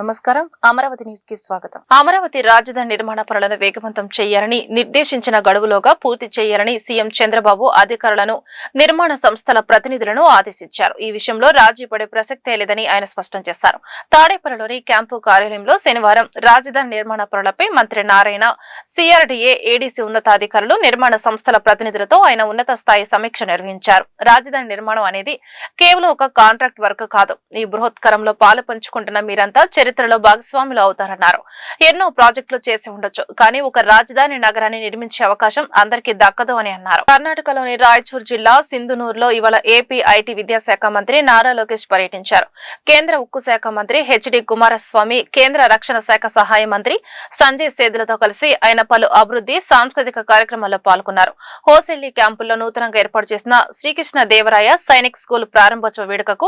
నమస్కారం. అమరావతి న్యూస్ కి స్వాగతం. అమరావతి రాజధాని నిర్మాణ పనులను వేగవంతం చేయాలని, నిర్దేశించిన గడువులోగా పూర్తి చేయాలని సీఎం చంద్రబాబు అధికారులను, నిర్మాణ సంస్థల ప్రతినిధులను ఆదేశించారు. ఈ విషయంలో రాజీ పడే ప్రసక్తే లేదని ఆయన స్పష్టం చేశారు. తాడేపల్లిలోని క్యాంపు కార్యాలయంలో శనివారం రాజధాని నిర్మాణ పనులపై మంత్రి నారాయణ, సిఆర్డీఏ, ఏడీసీ ఉన్నతాధికారులు, నిర్మాణ సంస్థల ప్రతినిధులతో ఆయన ఉన్నత స్థాయి సమీక్ష నిర్వహించారు. రాజధాని నిర్మాణం అనేది కేవలం ఒక కాంట్రాక్ట్ వర్క్ కాదు. ఈ బృహత్కరంలో పాలు పంచుకుంటున్న మీరంతా చరిత్రలో భాగస్వాములు అవుతారన్నారు. ఎన్నో ప్రాజెక్టులు చేసి ఉండొచ్చు, కానీ ఒక రాజధాని నగరాన్ని నిర్మించే అవకాశం అందరికీ దక్కదు అని అన్నారు. కర్ణాటకలోని రాయచూర్ జిల్లా సింధునూరులో ఇవాళ ఏపీ ఐటీ విద్యాశాఖ మంత్రి నారా లోకేష్ పర్యటించారు. కేంద్ర ఉక్కు శాఖ మంత్రి హెచ్డి కుమారస్వామి, కేంద్ర రక్షణ శాఖ సహాయ మంత్రి సంజయ్ సేతులతో కలిసి ఆయన పలు అభివృద్ధి, సాంస్కృతిక కార్యక్రమాల్లో పాల్గొన్నారు. హోసెల్లి క్యాంపుల్లో నూతనంగా ఏర్పాటు చేసిన శ్రీకృష్ణ దేవరాయ సైనిక్ స్కూల్ ప్రారంభోత్సవ వేడుకకు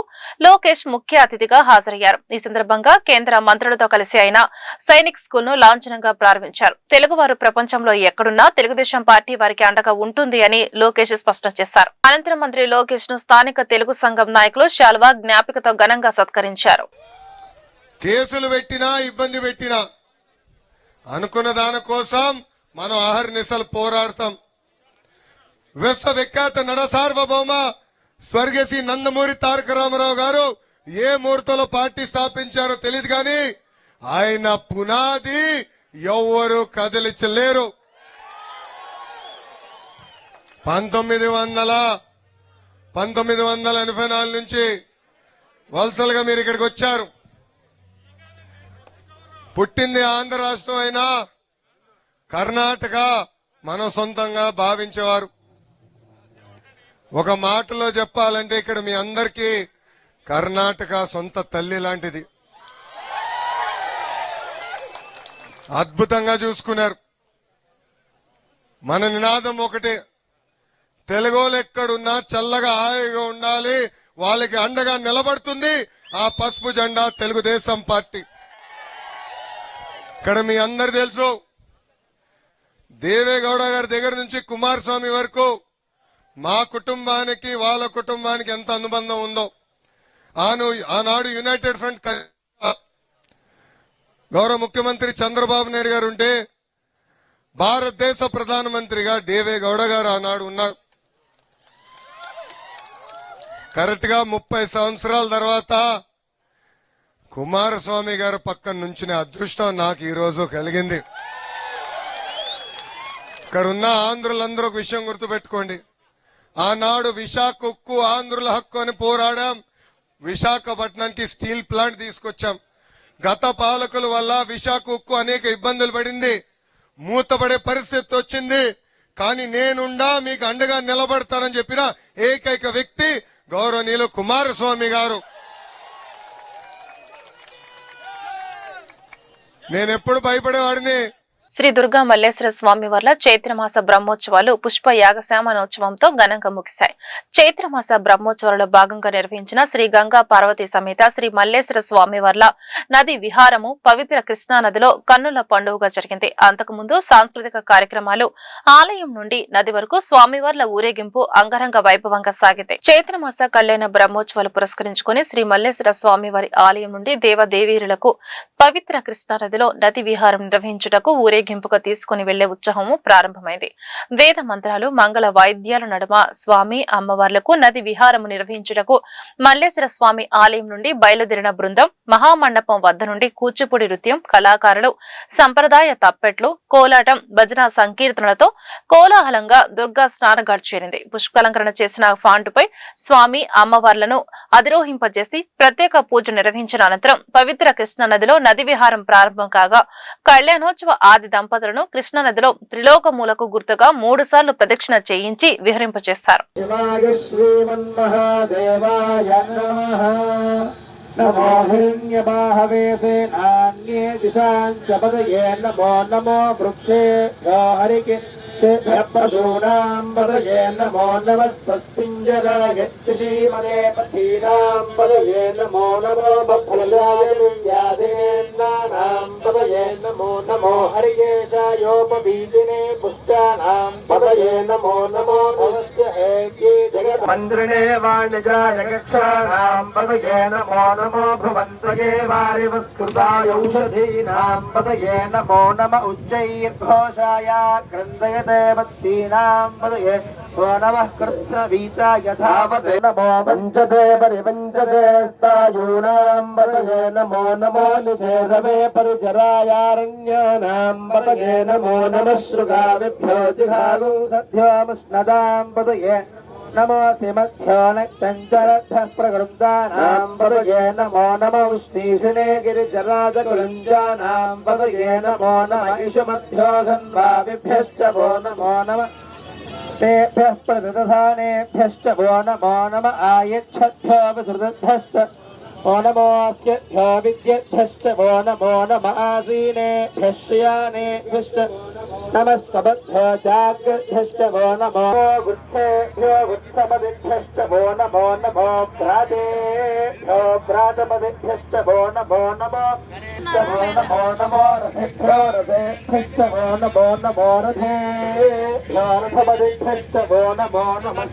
లోకేష్ ముఖ్య అతిథిగా హాజరయ్యారు. ఈ సందర్భంగా కేంద్ర మంత్రులతో కలిసి ఆయన సైనిక్ స్కూల్ ను లాంఛనంగా ప్రారంభించారు. తెలుగువారు ప్రపంచంలో ఎక్కడున్నా తెలుగుదేశం పార్టీ వారికి అండగా ఉంటుంది అని లోకేష్ స్పష్టం చేశారు. అనంతరం మంత్రి లోకేష్ ను స్థానిక తెలుగు సంఘం నాయకులు శాల్వా, జ్ఞాపికతో ఘనంగా సత్కరించారు. కేసులు పెట్టినా, ఇబ్బంది పెట్టినా అనుకున్న దాని కోసం మనం అహర్నిశలు పోరాడతాం. విశ్వవిఖ్యాత నడ సార్వభౌమ స్వర్గశ్రీ నందమూరి తారక రామారావు గారు ఏ ముహూర్తంలో పార్టీ స్థాపించారో తెలియదు, కానీ ఆయన పునాది ఎవ్వరూ కదిలించలేరు. 1984 నుంచి వలసలుగా మీరు ఇక్కడికి వచ్చారు. పుట్టింది ఆంధ్ర రాష్ట్రం అయినా కర్ణాటక మనం సొంతంగా భావించేవారు. ఒక మాటలో చెప్పాలంటే ఇక్కడ మీ అందరికీ కర్ణాటక సొంత తల్లి లాంటిది. అద్భుతంగా చూసుకున్నారు. మన నినాదం ఒకటే, తెలుగోలు ఎక్కడున్నా చల్లగా హాయిగా ఉండాలి, వాళ్ళకి అండగా నిలబడుతుంది ఆ పసుపు జెండా తెలుగుదేశం పార్టీ. ఇక్కడ మీ అందరు తెలుసు, దేవేగౌడ గారి దగ్గర నుంచి కుమారస్వామి వరకు మా కుటుంబానికి వాళ్ళ కుటుంబానికి ఎంత అనుబంధం ఉందో. ఆనాడు యునైటెడ్ ఫ్రంట్ గౌరవ ముఖ్యమంత్రి చంద్రబాబు నాయుడు గారు ఉంటే భారతదేశ ప్రధానమంత్రిగా దేవేగౌడ గారు ఆనాడు ఉన్నారు. కరెక్ట్ గా 30 సంవత్సరాల తర్వాత కుమారస్వామి గారు పక్కన నుంచిన అదృష్టం నాకు ఈ రోజు కలిగింది. ఇక్కడ ఉన్న ఆంధ్రులందరూ ఒక విషయం గుర్తుపెట్టుకోండి, ఆనాడు విశాఖ ఉక్కు ఆంధ్రుల హక్కు అని పోరాడాం. విశాఖపట్నానికి స్టీల్ ప్లాంట్ తీసుకొచ్చాం. గత పాలకుల వల్ల విశాఖ ఉక్కు అనేక ఇబ్బందులు పడింది, మూతపడే పరిస్థితి వచ్చింది. కానీ నేనుండా మీకు అండగా నిలబడతానని చెప్పిన ఏకైక వ్యక్తి గౌరవనీయులు కుమారస్వామి గారు. నేనెప్పుడు భయపడేవాడిని. శ్రీ దుర్గా మల్లేశ్వర స్వామి వార్ల చైత్రమాస బ్రహ్మోత్సవాలు పుష్ప యాగశామనోత్సవంతో ఘనంగా ముగిశాయి. చైత్రమాస బ్రహ్మోత్సవాలలో భాగంగా నిర్వహించిన శ్రీ గంగా పార్వతీ సమేత శ్రీ మల్లేశ్వర స్వామి వార్ల నది విహారము పవిత్ర కృష్ణా నదిలో కన్నుల పండుగగా జరిగింది. అంతకుముందు సాంస్కృతిక కార్యక్రమాలు, ఆలయం నుండి నది వరకు స్వామివార్ల ఊరేగింపు అంగరంగ వైభవంగా సాగింది. చైత్రమాస కళ్యాణ బ్రహ్మోత్సవాలు పురస్కరించుకుని శ్రీ మల్లేశ్వర స్వామివారి ఆలయం నుండి దేవదేవీరులకు పవిత్ర కృష్ణా నదిలో నది విహారం నిర్వహించుటకు ఊరేగింపుగా తీసుకుని వెళ్లే ఉత్సవము ప్రారంభమైంది. వేద మంత్రాలు, మంగళ వాయిద్యాల నడుమ స్వామి అమ్మవార్లకు నది విహారము నిర్వహించుటకు మల్లేశ్వర స్వామి ఆలయం నుండి బయలుదేరిన బృందం మహామండపం వద్ద నుండి కూచిపూడి నృత్యం, కళాకారులు, సంప్రదాయ తప్పెట్లు, కోలాటం, భజన సంకీర్తనలతో కోలాహలంగా దుర్గా స్నానఘాట్ చేరింది. పుష్పలంకరణ చేసిన ఫాంటుపై స్వామి అమ్మవార్లను అధిరోహింపజేసి ప్రత్యేక పూజ నిర్వహించిన అనంతరం పవిత్ర కృష్ణా నదిలో నది విహారం ప్రారంభం కాగా కళ్యాణోత్సవ ఆది దంపతులను కృష్ణానదిలో త్రిలోకమూలకు గుర్తుగా 3 సార్లు ప్రదక్షిణ చేయించి విహరింపచేస్తారు. నమో హిరణ్యబాహవే నాన్యే దిశాంచ పదయే నమో నమో వృక్షేభ్యో హరికి పశూనాం పదయే నమో నమః స్వస్తింజరాయ శ్రీమదే పథీనాం పదయే నమో నమో బఫలాయ విద్యాధేనానాం पदये नमो नमो हरिकेशायोपवीतिने पुष्टानां पदये नमो नमो भवस्य एके जगत् मन्त्रिणे वाणिजाय कक्षाणां पदये नमो नमो भुवन्तये वारिवस्कृताय औषधीनां पदये नमो नम उच्चैर्घोषाय क्रन्दयते वत्तीनां पदये ओ नमः कृत्स्नवीता यथावते नमो वञ्चते परिवञ्चते स्तायूनां पदये नमो नमो निषेधवे परिचरायारण्यानां पदये नमो नमः शृगाविभ्यो जिघागुं सद्योमुष्णदां पदये नमो सिमध्यो नक्तञ्चरद्धः प्रगृब्धानां पदये नमो नमो उष्णीशिने गिरिजराजकुलञ्जानां पदये नमो नमः इषुमध्यो गन्धाविभ्यश्च वो नमो नमः तेभ्यः प्रतिदधानेभ्यश्च वो नमो नमः आयच्छद्भ्यो विसृतभ्यश्च वो नमोऽस्यभ्यो विद्येभ्यश्च वो नमो नमः आसीनेभ्यः श्रियानेभ्यश्च नमस्तभ्यो जाग्रभ्यश्च वो नमो गुच्छेभ्यो गुच्छपदिभ्यश्च वो नमो नमो भ्रातेभ्यो भ्रातपदिभ्यश्च वो नमो नमो नमो रथेभ्यो रथेभ्यश्च वो नमो नमो रथेभ्यो रथपदिभ्यश्च वो नमो नमः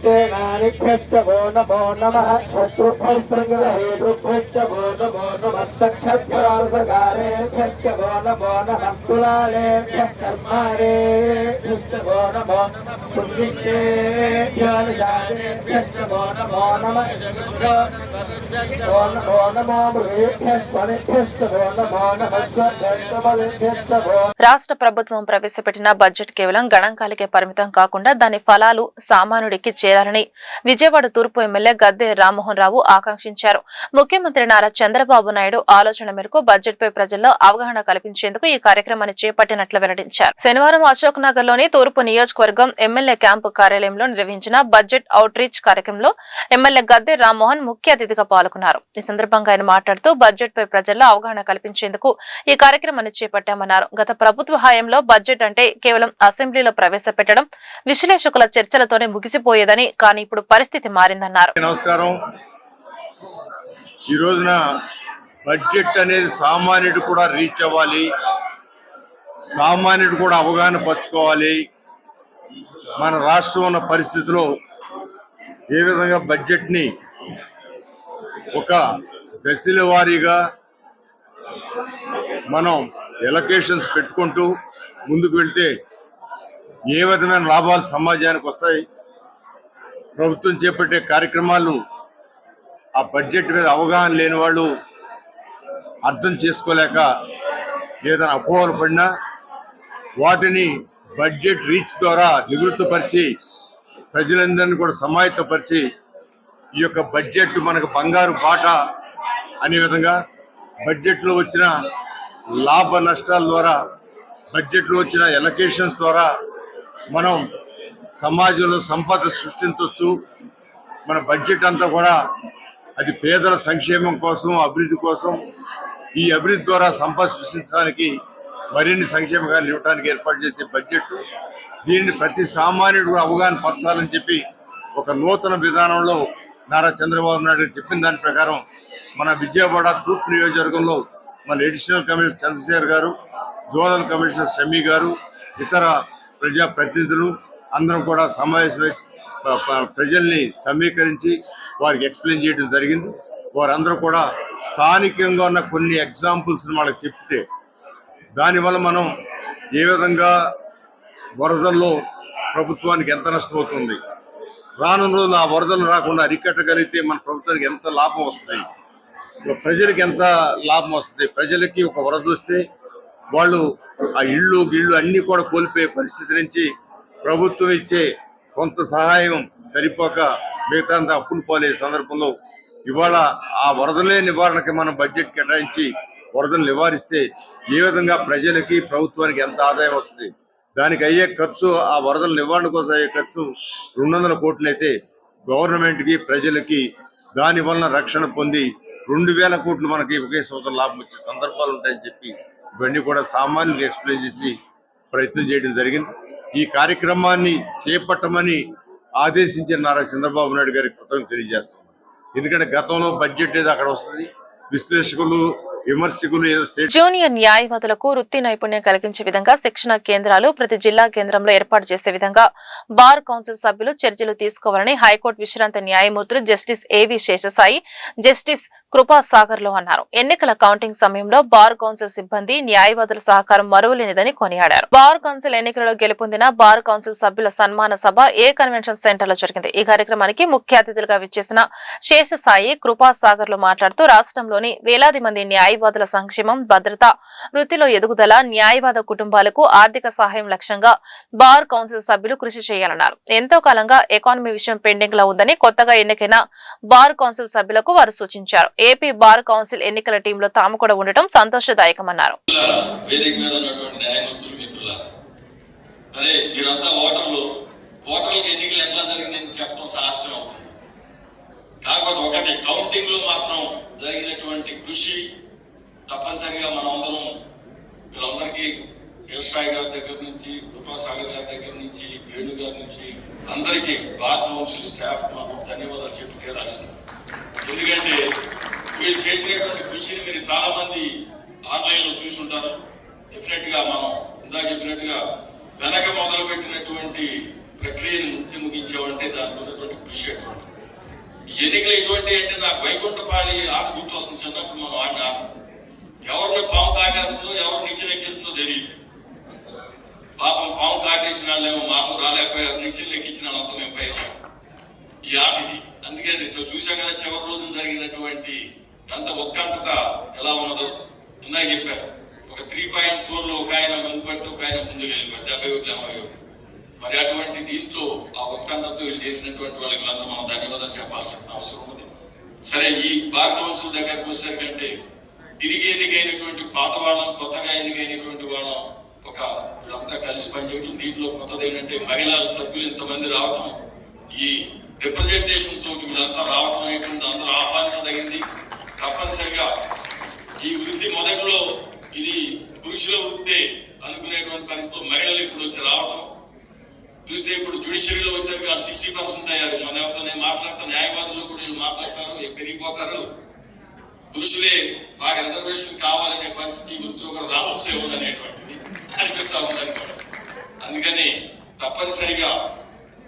सेनाभ्यश्च वो नमो नमः शत्रुभ्यः संग्रहेतृभ्यश्च वो नमो नमः सक्षभ्योऽसकारेभ्यश्च वो नमो नमः कुलालेभ्यः कर्मारेभ्यश्च वो नमो नमः पुण्येभ्यो निशाचरेभ्यश्च वो नमो नमः वो नमो मृगेभ्यः स्वनेभ्यश्च वो नमो नमः स्वभ्यश्च वो రాష్ట్ర ప్రభుత్వం ప్రవేశపెట్టిన బడ్జెట్ కేవలం గణాంకాలకే పరిమితం కాకుండా దాని ఫలాలు సామాన్యుడికి చేరాలని విజయవాడ తూర్పు ఎమ్మెల్యే గద్దె రామ్మోహన్ రావు ఆకాంక్షించారు. ముఖ్యమంత్రి నారా చంద్రబాబు నాయుడు ఆలోచన మేరకు బడ్జెట్ పై ప్రజల్లో అవగాహన కల్పించేందుకు ఈ కార్యక్రమాన్ని చేపట్టినట్లు వెల్లడించారు. శనివారం అశోక్ నగర్ లోని తూర్పు నియోజకవర్గం ఎమ్మెల్యే క్యాంపు కార్యాలయంలో నిర్వహించిన బడ్జెట్ అవుట్ రీచ్ కార్యక్రమంలో ఎమ్మెల్యే గద్దె రామ్మోహన్ ముఖ్య అతిథిగా పాల్గొన్నారు. ఈ సందర్భంగా ఆయన మాట్లాడుతూ బడ్జెట్ పై ప్రజల్లో అవగాహన కల్పించేందుకు ఈ కార్యక్రమాన్ని చేపట్టామన్నారు. గత ప్రభుత్వ హయాంలో బడ్జెట్ అంటే కేవలం అసెంబ్లీలో ప్రవేశపెట్టడం, విశ్లేషకుల చర్చలతోనే ముగిసిపోయేదని, కానీ ఇప్పుడు పరిస్థితి మారిందన్నారు. నమస్కారం. ఈ రోజున బడ్జెట్ అనేది సామాన్యుడు కూడా రీచ్ అవ్వాలి, సామాన్యుడు కూడా అవగాహన పరచుకోవాలి. మన రాష్ట్రం ఉన్న పరిస్థితిలో ఏ విధంగా బడ్జెట్ని ఒక దశల వారీగా మనం ఎలకేషన్స్ పెట్టుకుంటూ ముందుకు వెళ్తే ఏ విధమైన లాభాలు సమాజానికి వస్తాయి, ప్రభుత్వం చేపట్టే కార్యక్రమాలు ఆ బడ్జెట్ మీద అవగాహన లేని వాళ్ళు అర్థం చేసుకోలేక ఏదైనా అపోహలు పడినా వాటిని బడ్జెట్ రీచ్ ద్వారా నివృత్తపరిచి ప్రజలందరినీ కూడా సమాయత్తపరిచి ఈ యొక్క బడ్జెట్ మనకు బంగారు బాట అనే విధంగా బడ్జెట్లో వచ్చిన లాభ నష్టాల ద్వారా, బడ్జెట్లో వచ్చిన ఎలకేషన్స్ ద్వారా మనం సమాజంలో సంపద సృష్టించవచ్చు. మన బడ్జెట్ అంతా కూడా అది పేదల సంక్షేమం కోసం, అభివృద్ధి కోసం, ఈ అభివృద్ధి ద్వారా సంపద సృష్టించడానికి మరిన్ని సంక్షేమ కార్యాలు ఇవ్వడానికి ఏర్పాటు చేసే బడ్జెట్. దీన్ని ప్రతి సామాన్యుడు కూడా అవగాహన పరచాలని చెప్పి ఒక నూతన విధానంలో నారా చంద్రబాబు నాయుడు చెప్పిన దాని ప్రకారం మన విజయవాడ తూర్పు నియోజకవర్గంలో మన అడిషనల్ కమిషనర్ చంద్రశేఖర్ గారు, జోనల్ కమిషనర్ షమీ గారు, ఇతర ప్రజాప్రతినిధులు అందరం కూడా సమావేశమై ప్రజల్ని సమీకరించి వారికి ఎక్స్ప్లెయిన్ చేయడం జరిగింది. వారందరూ కూడా స్థానికంగా ఉన్న కొన్ని ఎగ్జాంపుల్స్ వాళ్ళకి చెప్తే దానివల్ల మనం ఏ విధంగా వరదల్లో ప్రభుత్వానికి ఎంత నష్టం అవుతుంది, రానున్న రోజులు ఆ వరదలు రాకుండా అరికట్టగలిగితే మన ప్రభుత్వానికి ఎంత లాభం వస్తుంది, ప్రజలకి ఎంత లాభం వస్తుంది. ప్రజలకి ఒక వరద వస్తే వాళ్ళు ఆ ఇళ్ళు అన్నీ కూడా కోల్పోయే పరిస్థితి నుంచి ప్రభుత్వం ఇచ్చే కొంత సహాయం సరిపోక మిగతా అంతా అప్పులు పాలే సందర్భంలో ఇవాళ ఆ వరదలే నివారణకి మనం బడ్జెట్ కేటాయించి వరదలు నివారిస్తే ఏ విధంగా ప్రజలకి ప్రభుత్వానికి ఎంత ఆదాయం వస్తుంది. దానికి అయ్యే ఖర్చు, ఆ వరదల నివారణ కోసం అయ్యే ఖర్చు 200 కోట్లు అయితే గవర్నమెంట్కి ప్రజలకి దానివల్ల రక్షణ పొంది 2000 కోట్లు మనకి ఒకే సంవత్సరం లాభం వచ్చే సందర్భాలు ఉంటాయని చెప్పి ఇవన్నీ కూడా సామాన్యులకు ఎక్స్ప్లెయిన్ చేసి ప్రయత్నం చేయడం జరిగింది. ఈ కార్యక్రమాన్ని చేపట్టమని ఆదేశించిన నారా చంద్రబాబు నాయుడు గారికి కృతజ్ఞతలు తెలియజేస్తున్నాం. ఎందుకంటే గతంలో బడ్జెట్ ఏదో అక్కడ వస్తుంది, విశ్లేషకులు విమర్శకులు ఏదో స్టేట్ జూనియర్ న్యాయవాదులకు వృత్తి నైపుణ్యం కలిగించే విధంగా శిక్షణ కేంద్రాలు ప్రతి జిల్లా కేంద్రంలో ఏర్పాటు చేసే విధంగా బార్ కౌన్సిల్ సభ్యులు చర్యలు తీసుకోవాలని హైకోర్టు విశ్రాంత న్యాయమూర్తులు జస్టిస్ ఏవి శేషసాయి, జస్టిస్ కృపాసాగర్ లో అన్నారు. ఎన్నికల కౌంటింగ్ సమయంలో బార్ కౌన్సిల్ సిబ్బంది న్యాయవాదుల సహకారం మరువలేనిదని కొనియాడారు. బార్ కౌన్సిల్ ఎన్నికలలో గెలుపొందిన బార్ కౌన్సిల్ సభ్యుల సన్మాన సభ ఏ కన్వెన్షన్ సెంటర్ లో జరిగింది. ఈ కార్యక్రమానికి ముఖ్య అతిథులుగా విచ్చేసిన శేషసాయి కృపాసాగర్ లో మాట్లాడుతూ రాష్ట్రంలోని వేలాది మంది న్యాయవాదుల సంక్షేమం, భద్రత, వృత్తిలో ఎదుగుదల, న్యాయవాద కుటుంబాలకు ఆర్థిక సహాయం లక్ష్యంగా బార్ కౌన్సిల్ సభ్యులు కృషి చేయాలన్నారు. ఎంతో కాలంగా ఎకానమీ విషయం పెండింగ్ లో ఉందని కొత్తగా ఎన్నికైన బార్ కౌన్సిల్ సభ్యులకు వారు సూచించారు. ఏపీ బార్ కౌన్సిల్ ఎన్నికల టీంలో తాము కూడా ఉండటం సంతోషదాయకమన్నారు. వేదిక మీద ఉన్నటువంటి న్యాయమూర్తులు మిత్రులారా, అరే మీరంతా ఓటర్లకి ఎన్నికలు ఎట్లా జరిగిందని చెప్పడం సాహసం అవుతుంది. కాకపోతే ఒకటి కౌంటింగ్ లో మాత్రం జరిగినటువంటి కృషి తప్పనిసరిగా మనందరం వీళ్ళందరికీ కేశరాయ్ గారి దగ్గర నుంచి, కృపాసాగర్ గారి దగ్గర నుంచి, వేణు గారి నుంచి అందరికీ బార్ కౌన్సిల్ స్టాఫ్ మనం ధన్యవాదాలు చెప్పి తీరాల్సింది. ఎందుకంటే వీళ్ళు చేసినటువంటి కృషిని మీరు చాలా మంది ఆన్లైన్ లో చూసుంటారు. డెఫినెట్ గా మనం ఇందాక చెప్పినట్టుగా వెనక మొదలు పెట్టినటువంటి ప్రక్రియను ముగించామంటే దానికి ఉన్నటువంటి కృషి ఎటువంటి ఎన్నికలు ఎటువంటి అంటే నాకు వైకుంఠపాళి ఆట గుర్తు వస్తుంది. చిన్నప్పుడు మనం ఆడిన ఆట ఎవరిని పాము కాటేస్తుందో ఎవరు నిచ్చెన ఎక్కిస్తుందో తెలియదు. పాపం పాము కాటేసిన వాళ్ళేమో మాతో రాలేకపోయారు, నిచ్చెనలు ఎక్కించిన వాళ్ళంతా మేము పోయాం. ఈ ఆట ఇది. అందుకని చూసాం కదా చివరి రోజున జరిగినటువంటి అంత ఉత్కంఠత ఎలా ఉన్నదో ఇందాక చెప్పారు. ఒక 3.4 లో ఒక ఆయన ముందు పడితే ఒక ఆయన ముందుకు వెళ్ళిపోయారు, 71-80. మరి అటువంటి దీంట్లో ఆ ఉత్కంఠతో వీళ్ళు చేసినటువంటి వాళ్ళకి అందరూ మనం ధన్యవాదాలు చెప్పాల్సిన అవసరం ఉంది. సరే, ఈ బార్ కౌన్సిల్ దగ్గరకు వచ్చేసరికంటే తిరిగి ఎన్నికైనటువంటి పాత వాళ్ళం, కొత్తగా ఎన్నికైనటువంటి వాళ్ళం ఒక వీళ్ళంతా కలిసి పనిచేయడం. దీంట్లో కొత్తది ఏంటంటే మహిళా సభ్యులు ఇంతమంది రావడం, ఈ రిప్రజెంటేషన్ తోటి వీళ్ళంతా రావడం అనేటువంటి అందరూ ఆహ్వానించదగింది. తప్పనిసరిగా ఈ వృత్తి మొదట్లో ఇది పురుషుల వృత్తి అనుకునేటువంటి పరిస్థితుల్లో మహిళలు ఇప్పుడు వచ్చి రావడం చూస్తే ఇప్పుడు జ్యుడిషియరీలో వచ్చేసరికి 60% అయ్యారు. మన ఎవరితో నేను మాట్లాడతాను, న్యాయవాదులు కూడా వీళ్ళు మాట్లాడతారు, పెరిగిపోతారు. పురుషులే బాగా రిజర్వేషన్ కావాలనే పరిస్థితి వృత్తిలో కూడా రావచ్చేమో అనేటువంటిది అనిపిస్తా ఉందని. అందుకని తప్పనిసరిగా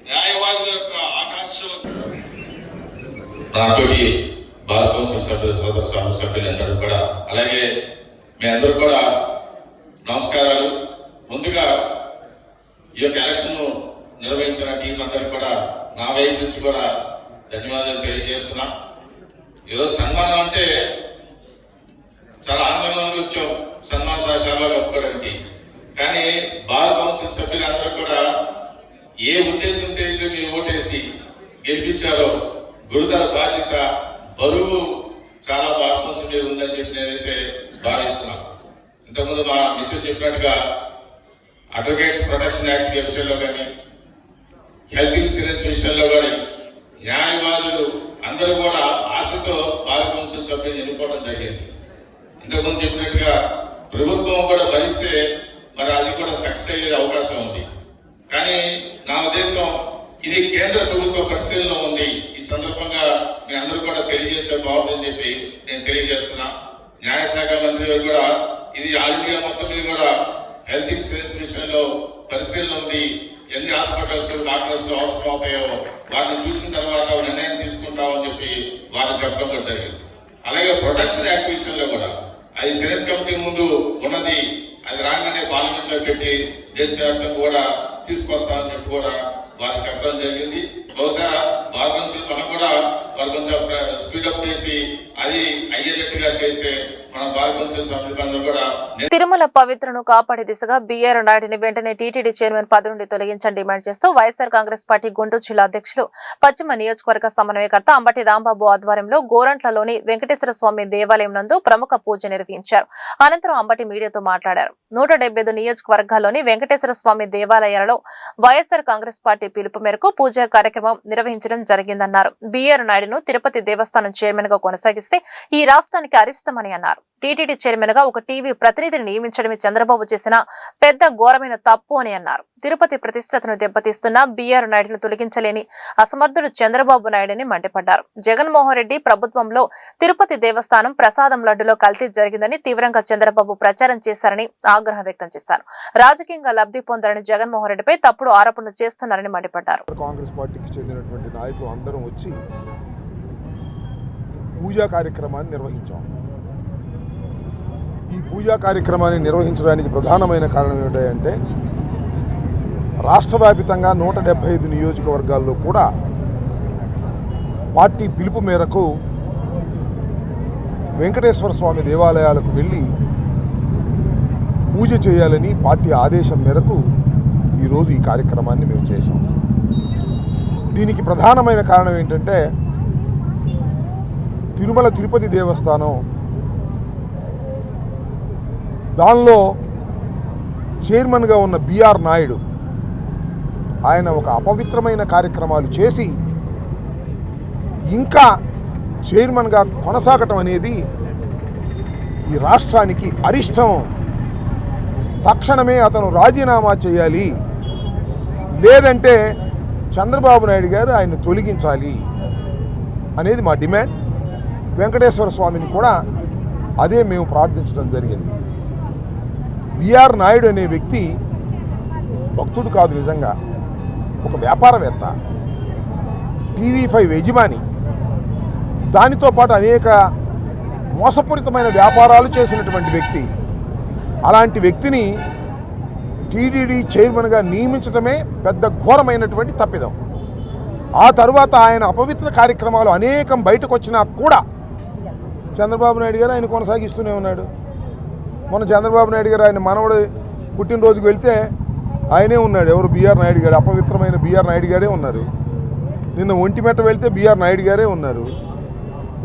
న్యాయవాదుల యొక్క ఆకాంక్షలు నాతోటి బార్ కౌన్సిల్ సభ్యులు, సోదర సభ్యులందరూ కూడా, అలాగే మీ అందరూ కూడా నమస్కారాలు. ముందుగా ఈ యొక్క ఎలక్షన్ నిర్వహించిన టీం అందరికి కూడా నా వైపు నుంచి కూడా ధన్యవాదాలు తెలియజేస్తున్నా. ఈరోజు సన్మానం అంటే చాలా ఆనందంగా వచ్చాం సన్మాన శాఖలో ఒప్పుకోవడానికి. కానీ బార్ కౌన్సిల్ సభ్యులందరూ కూడా ఏ ఉద్దేశంతో మీరు ఓటేసి గెలిపించారో గురుతర బాధ్యత, బరువు చాలా బార్ కౌన్సిల్ మీద ఉందని చెప్పి నేనైతే భావిస్తున్నాను. ఇంతకుముందు మా మిత్రులు చెప్పినట్టుగా అడ్వకేట్స్ ప్రొటెక్షన్ యాక్ట్ విషయంలో కానీ, హెల్త్ ఇన్సూరెన్స్ విషయంలో కానీ న్యాయవాదులు అందరూ కూడా ఆశతో బార్ కౌన్సిల్ సభ్యులు ఎన్నుకోవడం జరిగింది. ఇంతకుముందు చెప్పినట్టుగా ప్రభుత్వం కూడా భరిస్తే మరి అది కూడా సక్సెస్ అయ్యే అవకాశం ఉంది. కానీ నా ఉద్దేశం ఇది కేంద్ర ప్రభుత్వ పరిశీలనలో ఉంది. ఈ సందర్భంగా మీ అందరూ కూడా తెలియజేస్తే బాగుందని చెప్పి నేను తెలియజేస్తున్నా. న్యాయశాఖ మంత్రి గారు కూడా ఇది ఆల్ ఇండియా మొత్తం మీద కూడా హెల్త్ ఇన్సూరెన్స్ విషయంలో పరిశీలన ఉంది. ఎన్ని హాస్పిటల్స్, డాక్టర్స్ అవసరం అవుతాయో వాటిని చూసిన తర్వాత నిర్ణయం తీసుకుంటామని చెప్పి వారు చెప్పడం కూడా జరిగింది. అలాగే ప్రొటెక్షన్ యాక్ట్ విషయంలో కూడా అది సెనెట్ కమిటీ ముందు ఉన్నది, అది రాగానే పార్లమెంట్ లో పెట్టి దేశవ్యాప్తంగా కూడా తీసుకొస్తామని చెప్పి కూడా వారు చెప్పడం జరిగింది. బహుశా బార్ కౌన్సిల్ మనం కూడా వారు కొంచెం స్పీడప్ చేసి అది అయ్యేటట్టుగా చేస్తే మన బార్ కౌన్సిల్ సభ్యులందరూ కూడా. తిరుమల పవిత్రను కాపాడే దిశగా బిఆర్ నాయుడిని వెంటనే టీటీడీ చైర్మన్ పదవి నుండి తొలగించని డిమాండ్ చేస్తూ వైఎస్ఆర్ కాంగ్రెస్ పార్టీ గుంటూరు జిల్లా అధ్యక్షులు, పశ్చిమ నియోజకవర్గ సమన్వయకర్త అంబటి రాంబాబు ఆధ్వర్యంలో గోరంట్లలోని వెంకటేశ్వర స్వామి దేవాలయం నందు ప్రముఖ పూజ నిర్వహించారు. అనంతరం అంబటి మీడియాతో మాట్లాడారు. 175 నియోజకవర్గాల్లోని వెంకటేశ్వర స్వామి దేవాలయాలలో వైఎస్ఆర్ కాంగ్రెస్ పార్టీ పిలుపు మేరకు పూజా కార్యక్రమం నిర్వహించడం జరిగిందన్నారు. బిఆర్ నాయుడును తిరుపతి దేవస్థానం చైర్మన్ గా కొనసాగిస్తే ఈ రాష్ట్రానికి అరిష్టమని అన్నారు. టీటీడీ చైర్మన్ గా ఒక టీవీ ప్రతినిధిని నియమించడమే చంద్రబాబు చేసిన పెద్ద ఘోరమైన తప్పు అని అన్నారు. తిరుపతి ప్రతిష్టతను దెబ్బతీస్తున్న బీఆర్ నాయుడును తొలగించలేని అసమర్థుడు చంద్రబాబు నాయుడని మండిపడ్డారు. జగన్మోహన్ రెడ్డి ప్రభుత్వంలో తిరుపతి దేవస్థానం ప్రసాదం లడ్డులో కల్తీ జరిగిందని తీవ్రంగా చంద్రబాబు ప్రచారం చేశారని ఆగ్రహం వ్యక్తం చేశారు. రాజకీయంగా లబ్ధి పొందాలని జగన్మోహన్ రెడ్డిపై తప్పుడు ఆరోపణలు చేస్తున్నారని మండిపడ్డారు. కాంగ్రెస్ పార్టీకి చెందినటువంటి నాయకులు అందరం వచ్చి పూజా కార్యక్రమాన్ని నిర్వహించాం. ఈ పూజా కార్యక్రమాన్ని నిర్వహించడానికి ప్రధానమైన కారణం ఏమిటంటే రాష్ట్ర వ్యాప్తంగా 175 నియోజకవర్గాల్లో కూడా పార్టీ పిలుపు మేరకు వెంకటేశ్వర స్వామి దేవాలయాలకు వెళ్ళి పూజ చేయాలని పార్టీ ఆదేశం మేరకు ఈరోజు ఈ కార్యక్రమాన్ని మేము చేశాం. దీనికి ప్రధానమైన కారణం ఏంటంటే తిరుమల తిరుపతి దేవస్థానం దానిలో చైర్మన్గా ఉన్న బీఆర్ నాయుడు ఆయన ఒక అపవిత్రమైన కార్యక్రమాలు చేసి ఇంకా చైర్మన్గా కొనసాగటం అనేది ఈ రాష్ట్రానికి అరిష్టం. తక్షణమే అతను రాజీనామా చేయాలి, లేదంటే చంద్రబాబు నాయుడు గారు ఆయన్ని తొలగించాలి అనేది మా డిమాండ్. వెంకటేశ్వర స్వామిని కూడా అదే మేము ప్రార్థించడం జరిగింది. బీఆర్ నాయుడు అనే వ్యక్తి భక్తుడు కాదు, నిజంగా ఒక వ్యాపారవేత్త, TV5 యజమాని. దానితో పాటు అనేక మోసపూరితమైన వ్యాపారాలు చేసినటువంటి వ్యక్తి. అలాంటి వ్యక్తిని టీటీడీ చైర్మన్గా నియమించడమే పెద్ద ఘోరమైనటువంటి తప్పిదం. ఆ తరువాత ఆయన అపవిత్ర కార్యక్రమాలు అనేకం బయటకు వచ్చినా కూడా చంద్రబాబు నాయుడు గారు ఆయన కొనసాగిస్తూనే ఉన్నాడు. మొన్న చంద్రబాబు నాయుడు గారు ఆయన మనవడు పుట్టినరోజుకి వెళ్తే ఆయనే ఉన్నాడు. ఎవరు? బీఆర్ నాయుడు గారు. అపవిత్రమైన బీఆర్ నాయుడు గారే ఉన్నారు. నిన్న ఒంటిమెట్ట వెళ్తే బీఆర్ నాయుడు గారే ఉన్నారు.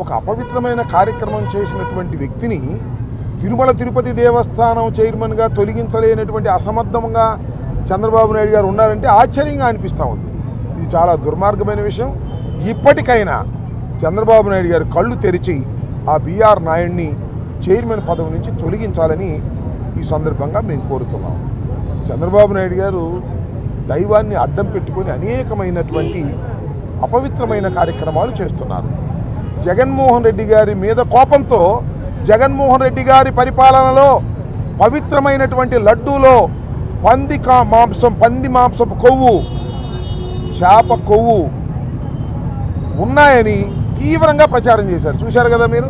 ఒక అపవిత్రమైన కార్యక్రమం చేసినటువంటి వ్యక్తిని తిరుమల తిరుపతి దేవస్థానం చైర్మన్గా తొలగించలేనటువంటి అసమర్థంగా చంద్రబాబు నాయుడు గారు ఉన్నారంటే ఆశ్చర్యంగా అనిపిస్తూ ఉంది. ఇది చాలా దుర్మార్గమైన విషయం. ఇప్పటికైనా చంద్రబాబు నాయుడు గారు కళ్ళు తెరిచి ఆ బీఆర్ నాయుడిని చైర్మన్ పదవి నుంచి తొలగించాలని ఈ సందర్భంగా మేము కోరుతున్నాం. చంద్రబాబు నాయుడు గారు దైవాన్ని అడ్డం పెట్టుకొని అనేకమైనటువంటి అపవిత్రమైన కార్యక్రమాలు చేస్తున్నారు. జగన్మోహన్ రెడ్డి గారి మీద కోపంతో జగన్మోహన్ రెడ్డి గారి పరిపాలనలో పవిత్రమైనటువంటి లడ్డూలో పంది మాంసపు కొవ్వు, చేప కొవ్వు ఉన్నాయని తీవ్రంగా ప్రచారం చేశారు. చూశారు కదా మీరు.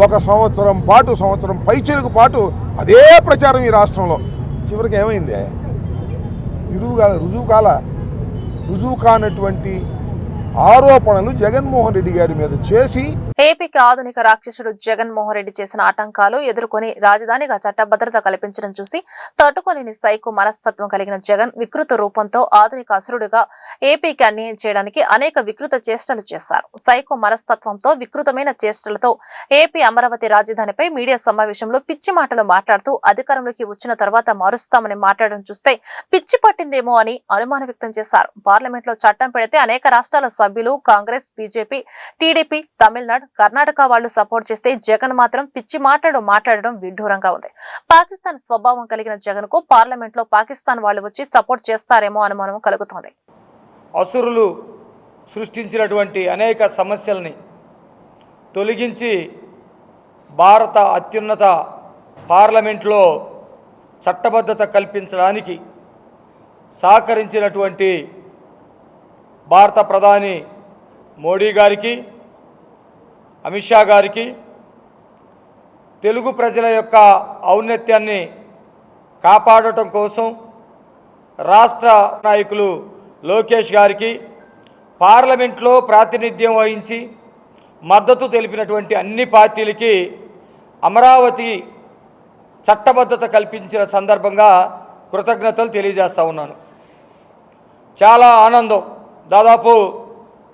ఒక సంవత్సరం పైచిలకు పాటు అదే ప్రచారం ఈ రాష్ట్రంలో. చివరికి ఏమైంది? రుజువు కానటువంటి ఆరోపణలు జగన్మోహన్ రెడ్డి గారి మీద చేసి ఏపీకి ఆధునిక రాక్షసుడు జగన్మోహన్ రెడ్డి చేసిన ఆటంకాలు ఎదుర్కొని రాజధానిగా చట్టభద్రత కల్పించడం చూసి తట్టుకోలేని సైకో మనస్తత్వం కలిగిన జగన్ వికృత రూపంతో ఆధునిక అసురుడిగా ఏపీకి అన్యాయం చేయడానికి అనేక వికృత చేష్టలు చేశారు. సైకో మనస్తత్వంతో వికృతమైన చేష్టలతో ఏపీ అమరావతి రాజధానిపై మీడియా సమావేశంలో పిచ్చి మాటలు మాట్లాడుతూ అధికారంలోకి వచ్చిన తర్వాత మారుస్తామని మాట్లాడడం చూస్తే పిచ్చి పట్టిందేమో అని అనుమానం వ్యక్తం చేశారు. పార్లమెంట్ లో చట్టం పెడితే అనేక రాష్ట్రాల సభ్యులు కాంగ్రెస్, బీజేపీ, టీడీపీ, తమిళనాడు, కర్ణాటక వాళ్లు సపోర్ట్ చేస్తే జగన్ మాత్రం పిచ్చి మాట్లాడడం విడ్డూరంగా ఉంది. పాకిస్తాన్ స్వభావం కలిగిన జగన్ కు పార్లమెంట్ లో పాకిస్తాన్ వాళ్ళు వచ్చి సపోర్ట్ చేస్తారేమో అనుమానం కలుగుతోంది. అసురులు సృష్టించినటువంటి అనేక సమస్యల్ని తొలగించి భారత అత్యున్నత పార్లమెంట్లో చట్టబద్ధత కల్పించడానికి సహకరించినటువంటి భారత ప్రధాని మోడీ గారికి, అమిత్ షా గారికి, తెలుగు ప్రజల యొక్క ఔన్నత్యాన్ని కాపాడటం కోసం రాష్ట్ర నాయకులు లోకేష్ గారికి, పార్లమెంట్లో ప్రాతినిధ్యం వహించి మద్దతు తెలిపినటువంటి అన్ని పార్టీలకి అమరావతి చట్టబద్ధత కల్పించిన సందర్భంగా కృతజ్ఞతలు తెలియజేస్తా ఉన్నాను. చాలా ఆనందం. దాదాపు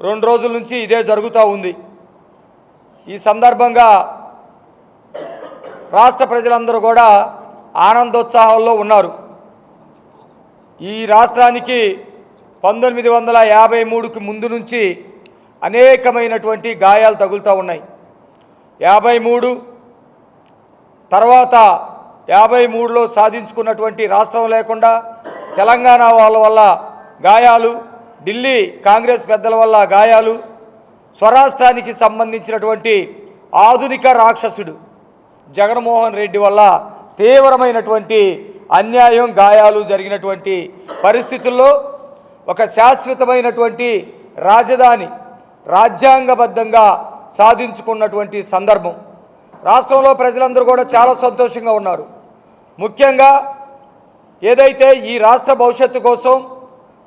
2 రోజుల నుంచి ఇదే జరుగుతూ ఉంది. ఈ సందర్భంగా రాష్ట్ర ప్రజలందరూ కూడా ఆనందోత్సాహాల్లో ఉన్నారు. ఈ రాష్ట్రానికి 1953కి ముందు నుంచి అనేకమైనటువంటి గాయాలు తగులుతూ ఉన్నాయి. 53, తర్వాత 53లో సాధించుకున్నటువంటి రాష్ట్రం లేకుండా తెలంగాణ వాళ్ళ వల్ల గాయాలు, ఢిల్లీ కాంగ్రెస్ పెద్దల వల్ల గాయాలు, స్వరాష్ట్రానికి సంబంధించినటువంటి ఆధునిక రాక్షసుడు జగన్మోహన్ రెడ్డి వల్ల తీవ్రమైనటువంటి అన్యాయం, గాయాలు జరిగినటువంటి పరిస్థితుల్లో ఒక శాశ్వతమైనటువంటి రాజధాని రాజ్యాంగబద్ధంగా సాధించుకున్నటువంటి సందర్భం. రాష్ట్రంలో ప్రజలందరూ కూడా చాలా సంతోషంగా ఉన్నారు. ముఖ్యంగా ఏదైతే ఈ రాష్ట్ర భవిష్యత్తు కోసం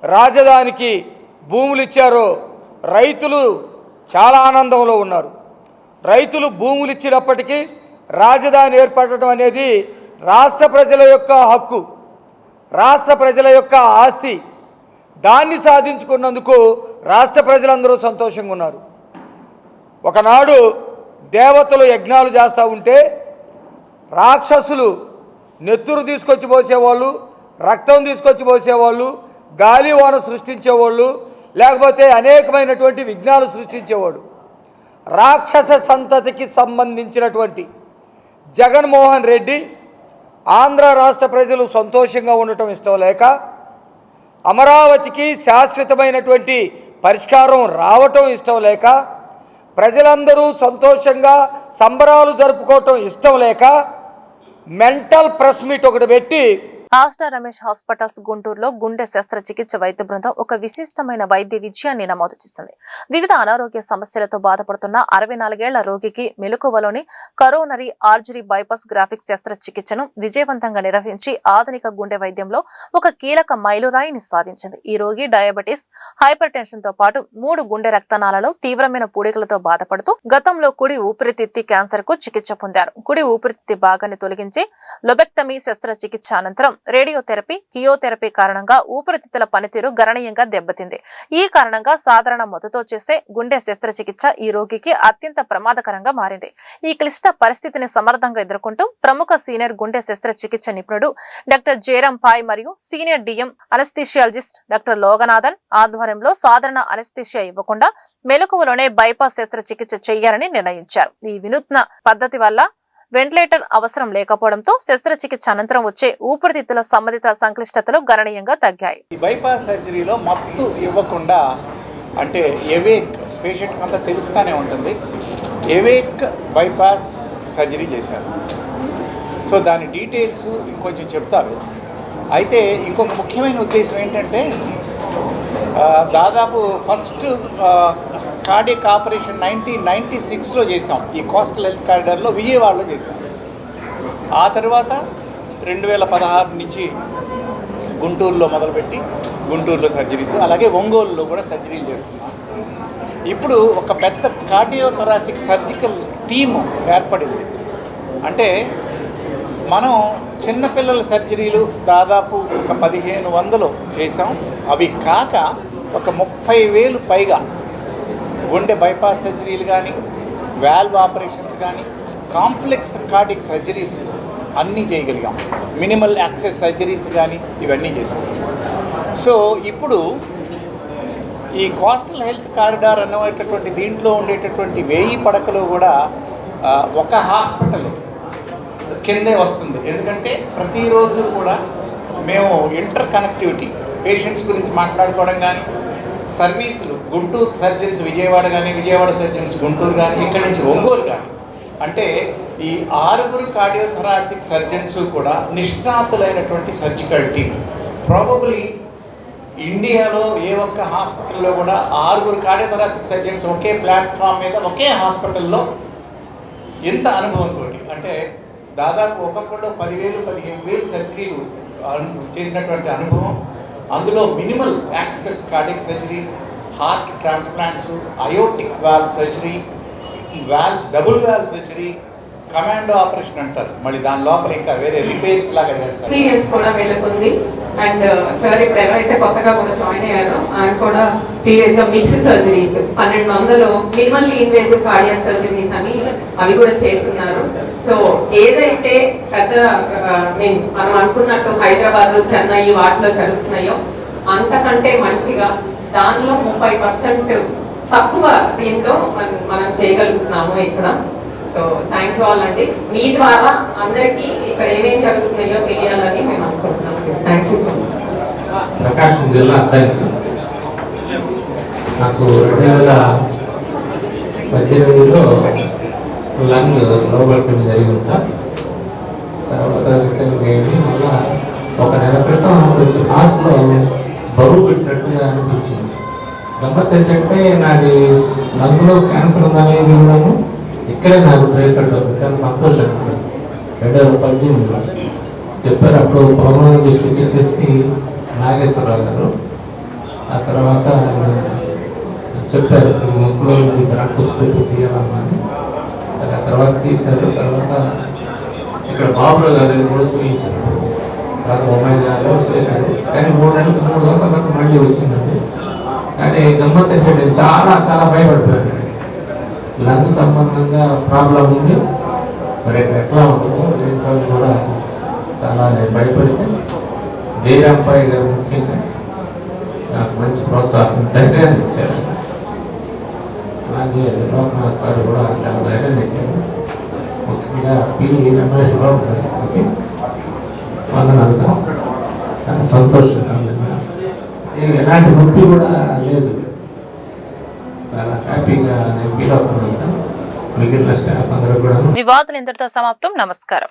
రాజధానికి భూములు ఇచ్చారో రైతులు చాలా ఆనందంలో ఉన్నారు. రైతులు భూములు ఇచ్చినప్పటికీ రాజధాని ఏర్పడటం అనేది రాష్ట్ర ప్రజల యొక్క హక్కు, రాష్ట్ర ప్రజల యొక్క ఆస్తి. దాన్ని సాధించుకున్నందుకు రాష్ట్ర ప్రజలందరూ సంతోషంగా ఉన్నారు. ఒకనాడు దేవతలు యజ్ఞాలు చేస్తూ ఉంటే రాక్షసులు నెత్తురు తీసుకొచ్చి పోసేవాళ్ళు, రక్తం తీసుకొచ్చి పోసేవాళ్ళు, గాలి వాన సృష్టించేవాళ్ళు, లేకపోతే అనేకమైనటువంటి విఘ్నాలు సృష్టించేవాడు. రాక్షస సంతతికి సంబంధించినటువంటి జగన్మోహన్ రెడ్డి ఆంధ్ర రాష్ట్ర ప్రజలు సంతోషంగా ఉండటం ఇష్టం లేక అమరావతికి శాశ్వతమైనటువంటి పరిష్కారం రావటం ఇష్టం లేక ప్రజలందరూ సంతోషంగా సంబరాలు జరుపుకోవటం ఇష్టం లేక మెంటల్ ప్రెస్ మీట్ ఒకటి పెట్టి ఆస్టర్ రమేష్ హాస్పిటల్స్ గుంటూరులో గుండె శస్త్రచికిత్స వైద్య బృందం ఒక విశిష్టమైన వైద్య విజయాన్ని నమోదు చేసింది. వివిధ అనారోగ్య సమస్యలతో బాధపడుతున్న 64 ఏళ్ల రోగికి మెలకువలోని కరోనరీ ఆర్టరీ బైపాస్ గ్రాఫిక్ శస్త్రచికిత్సను విజయవంతంగా నిర్వహించి ఆధునిక గుండె వైద్యంలో ఒక కీలక మైలురాయిని సాధించింది. ఈ రోగి డయాబెటిస్, హైపర్ టెన్షన్ తో పాటు 3 గుండె రక్తనాళాలలో తీవ్రమైన పూడికలతో బాధపడుతూ గతంలో కుడి ఊపిరితిత్తి క్యాన్సర్ కు చికిత్స పొందారు. కుడి ఊపిరితిత్తి భాగాన్ని తొలగించి లొబెక్టమీ శస్త్రచికిత్స అనంతరం రేడియోథెరపీ, కియోథెరపీ కారణంగా ఊపిరితిత్తుల పనితీరు గణనీయంగా దెబ్బతింది. ఈ కారణంగా సాధారణ మొదతో చేసే గుండె శస్త్రచికిత్స ఈ రోగికి అత్యంత ప్రమాదకరంగా మారింది. ఈ క్లిష్ట పరిస్థితిని సమర్థంగా ఎదుర్కొంటూ ప్రముఖ సీనియర్ గుండె శస్త్రచికిత్స నిపుణుడు డాక్టర్ జయరాం పాయ్ మరియు సీనియర్ డిఎం అనస్థీషియాలజిస్ట్ డాక్టర్ లోగనాథన్ ఆధ్వర్యంలో సాధారణ అనస్థీషియా ఇవ్వకుండా మెలకువలోనే బైపాస్ శస్త్రచికిత్స చేయాలని నిర్ణయించారు. ఈ వినూత్న పద్ధతి వల్ల వెంటిలేటర్ అవసరం లేకపోవడంతో శస్త్రచికిత్స అనంతరం వచ్చే ఊపిరితిత్తుల సంబంధిత సంక్లిష్టతలు గణనీయంగా తగ్గాయి. ఈ బైపాస్ సర్జరీలో మత్తు ఇవ్వకుండా, అంటే ఎవేక్ పేషెంట్కి అంతా తెలుస్తూనే ఉంటుంది, ఎవేక్ బైపాస్ సర్జరీ చేశారు. సో దాని డీటెయిల్స్ ఇంకొంచెం చెప్తారు. అయితే ఇంకొక ముఖ్యమైన ఉద్దేశం ఏంటంటే దాదాపు ఫస్ట్ కార్డియక్ ఆపరేషన్ 1996లో చేసాం. ఈ కోస్టల్ హెల్త్ కారిడార్లో విజయవాడలో చేసాం. ఆ తర్వాత 2016 నుంచి గుంటూరులో మొదలుపెట్టి గుంటూరులో సర్జరీస్, అలాగే ఒంగోలులో కూడా సర్జరీలు చేస్తున్నాం. ఇప్పుడు ఒక పెద్ద కార్డియోథొరాసిక్ సర్జికల్ టీము ఏర్పడింది. అంటే మనం చిన్నపిల్లల సర్జరీలు దాదాపు ఒక 1500 చేసాం. అవి కాక ఒక 30,000 పైగా గుండె బైపాస్ సర్జరీలు కానీ, వాల్వ్ ఆపరేషన్స్ కానీ, కాంప్లెక్స్ కార్డియక్ సర్జరీస్ అన్నీ చేయగలిగాం. మినిమల్ యాక్సెస్ సర్జరీస్ కానీ ఇవన్నీ చేసాం. సో ఇప్పుడు ఈ కోస్టల్ హెల్త్ కారిడార్ అనేటటువంటి దీంట్లో ఉండేటటువంటి 1000 పడకలు కూడా ఒక హాస్పిటల్ కిందే వస్తుంది. ఎందుకంటే ప్రతిరోజు కూడా మేము ఇంటర్ కనెక్టివిటీ, పేషెంట్స్ గురించి మాట్లాడుకోవడం కానీ, సర్వీసులు గుంటూరు సర్జన్స్ విజయవాడ కానీ, విజయవాడ సర్జన్స్ గుంటూరు కానీ, ఇక్కడి నుంచి ఒంగోలు కానీ, అంటే ఈ 6 కార్డియోథొరాసిక్ సర్జన్స్ కూడా నిష్ణాతులైనటువంటి సర్జికల్ టీమ్. ప్రాబబ్లీ ఇండియాలో ఏ ఒక్క హాస్పిటల్లో కూడా 6 కార్డియోథొరాసిక్ సర్జన్స్ ఒకే ప్లాట్ఫామ్ మీద ఒకే హాస్పిటల్లో ఇంత అనుభవంతో, అంటే దాదాపు ఒక్కొక్కళ్ళు 10,000-15,000 సర్జరీలు చేసినటువంటి అనుభవం. అందులో minimal access cardiac surgery, heart transplants, aortic valve surgery, valves double valve surgery, commando operation అంటారు. మళ్ళీ దాని లోపల ఇంకా వేరే రిపేర్స్ లాగా చేస్తారు. ఎక్స్పీరియన్స్ కూడా వీళ్ళకుంది. అండ్ సార్ ఇప్పుడు ఎవరైతే కొత్తగా కూడా జాయిన్ అయ్యారో ఆయన కూడా ప్రీవియస్ గా mix surgeries 1200 minimally invasive cardiac surgeries అని అవి కూడా చేస్తున్నారు. సో ఏదైతే పెద్ద మనం అనుకున్నట్టు హైదరాబాద్, చెన్నై వాటిలో జరుగుతున్నాయో అంతకంటే మంచిగా దానిలో 30% తక్కువ దీంతో మనం చేయగలుగుతున్నాము ఇక్కడ. సో థ్యాంక్ యూ ఆల్ అండి. మీ ద్వారా అందరికీ ఇక్కడ ఏమేం జరుగుతున్నాయో తెలియాలని మేము అనుకుంటున్నాం. Thank you so much. Prakasam జిల్లా అధ్యక్షుడు. నాకు 2018లో లంగ్ లోబడుకుని జరిగింది సార్. తర్వాత రిటర్న్ అయ్యింది. మళ్ళా ఒక నెల క్రితం కొంచెం హార్ట్లో బరువు పెట్టినట్టుగా అనిపించింది. గమ్మత్ ఏంటంటే నాది లంగ్లో క్యాన్సర్ ఉందనేది ఉన్నాను. ఇక్కడే నాకు ట్రేస్ అవుతుంది. చాలా సంతోషంగా 2018లో చెప్పారు. అప్పుడు పల్మనాలజిస్ట్ వచ్చేసి నాగేశ్వరరావు గారు. ఆ తర్వాత చెప్పారు ముక్కులో నుంచి బ్రాంకోస్కోపీ తీయాలన్నాను. సరే ఆ తర్వాత తీశారు. తర్వాత ఇక్కడ బాబురావు గారు కూడా చూపించారు. తర్వాత ఒమేగాలో చేశారు. కానీ 3 సంవత్సరాల తర్వాత మళ్ళీ వచ్చిందండి. కానీ గమ్మత్ అంటే నేను చాలా భయపడిపోయాను. లంగ్ సంబంధంగా ప్రాబ్లం ఉంది, మరి ఎట్లా ఉంటుందో దీంట్లో కూడా చాలా నేను భయపడితే జయరాంపాయ్ గారు ముఖ్యంగా నాకు మంచి ప్రోత్సాహం ధైర్యాన్ని ఇచ్చారు. అలాగే లోకనాథ్ సార్ కూడా చాలా ధైర్యాన్ని ఇచ్చారు. ముఖ్యంగా పి రమేష్ బాబు గారికి వందనాలు సార్. చాలా సంతోషంగా ఎలాంటి నొప్పి కూడా లేదు. చాలా హ్యాపీగా నేను ఫీల్ అవుతున్నాను సార్. మిగిలిన స్టాఫ్ అందరూ కూడా. వివాదాలు ఇంతటితో సమాప్తం. నమస్కారం.